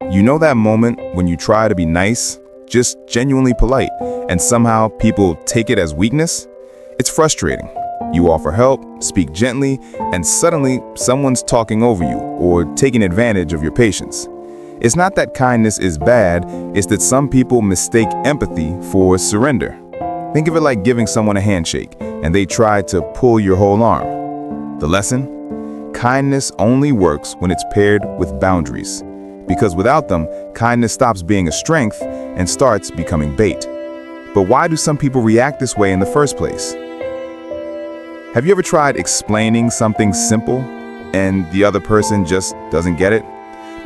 You know that moment when you try to be nice, just genuinely polite, and somehow people take it as weakness? It's frustrating. You offer help, speak gently, and suddenly someone's talking over you or taking advantage of your patience. It's not that kindness is bad, it's that some people mistake empathy for surrender. Think of it like giving someone a handshake and they try to pull your whole arm. The lesson? Kindness only works when it's paired with boundaries. Because without them, kindness stops being a strength and starts becoming bait. But why do some people react this way in the first place? Have you ever tried explaining something simple and the other person just doesn't get it?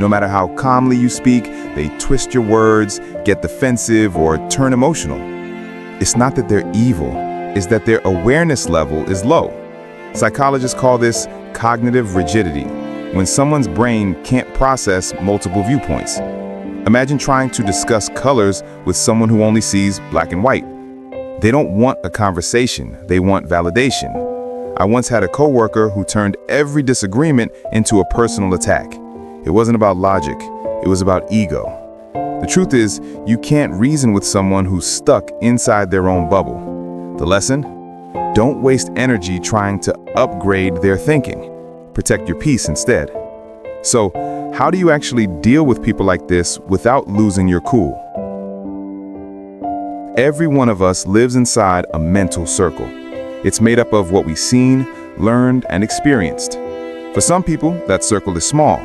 No matter how calmly you speak, they twist your words, get defensive, or turn emotional. It's not that they're evil, it's that their awareness level is low. Psychologists call this cognitive rigidity, when someone's brain can't process multiple viewpoints. Imagine trying to discuss colors with someone who only sees black and white. They don't want a conversation, they want validation. I once had a coworker who turned every disagreement into a personal attack. It wasn't about logic, it was about ego. The truth is, you can't reason with someone who's stuck inside their own bubble. The lesson? Don't waste energy trying to upgrade their thinking. Protect your peace instead. So, how do you actually deal with people like this without losing your cool? Every one of us lives inside a mental circle. It's made up of what we've seen, learned, and experienced. For some people, that circle is small.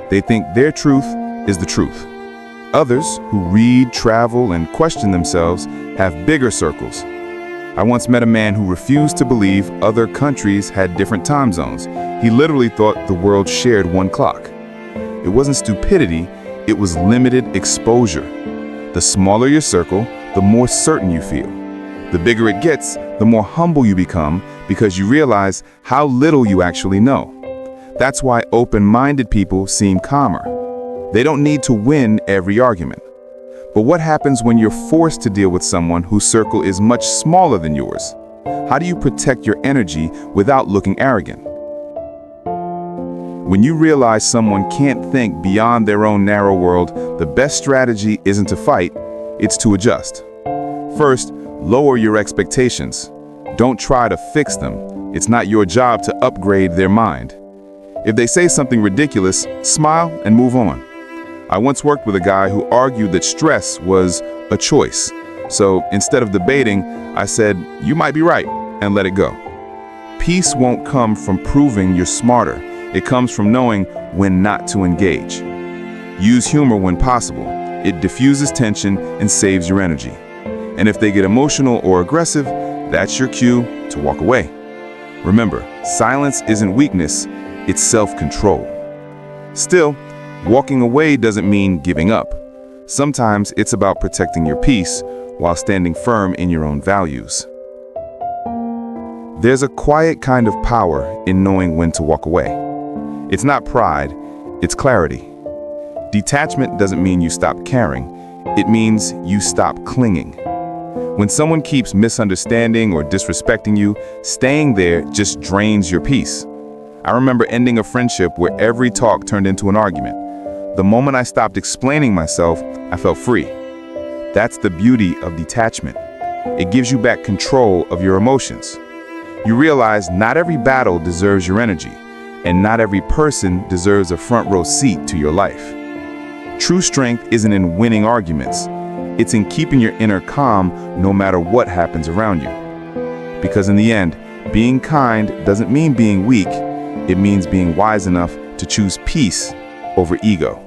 They think their truth is the truth. Others, who read, travel, and question themselves, have bigger circles. I once met a man who refused to believe other countries had different time zones. He literally thought the world shared one clock. It wasn't stupidity, it was limited exposure. The smaller your circle, the more certain you feel. The bigger it gets, the more humble you become because you realize how little you actually know. That's why open-minded people seem calmer. They don't need to win every argument. But what happens when you're forced to deal with someone whose circle is much smaller than yours? How do you protect your energy without looking arrogant? When you realize someone can't think beyond their own narrow world, the best strategy isn't to fight, it's to adjust. First, lower your expectations. Don't try to fix them. It's not your job to upgrade their mind. If they say something ridiculous, smile and move on. I once worked with a guy who argued that stress was a choice. So instead of debating, I said, "You might be right," and let it go. Peace won't come from proving you're smarter. It comes from knowing when not to engage. Use humor when possible. It diffuses tension and saves your energy. And if they get emotional or aggressive, that's your cue to walk away. Remember, silence isn't weakness, it's self-control. Still, walking away doesn't mean giving up. Sometimes it's about protecting your peace while standing firm in your own values. There's a quiet kind of power in knowing when to walk away. It's not pride, it's clarity. Detachment doesn't mean you stop caring, it means you stop clinging. When someone keeps misunderstanding or disrespecting you, staying there just drains your peace. I remember ending a friendship where every talk turned into an argument. The moment I stopped explaining myself, I felt free. That's the beauty of detachment. It gives you back control of your emotions. You realize not every battle deserves your energy, and not every person deserves a front row seat to your life. True strength isn't in winning arguments. It's in keeping your inner calm no matter what happens around you. Because in the end, being kind doesn't mean being weak. It means being wise enough to choose peace over ego.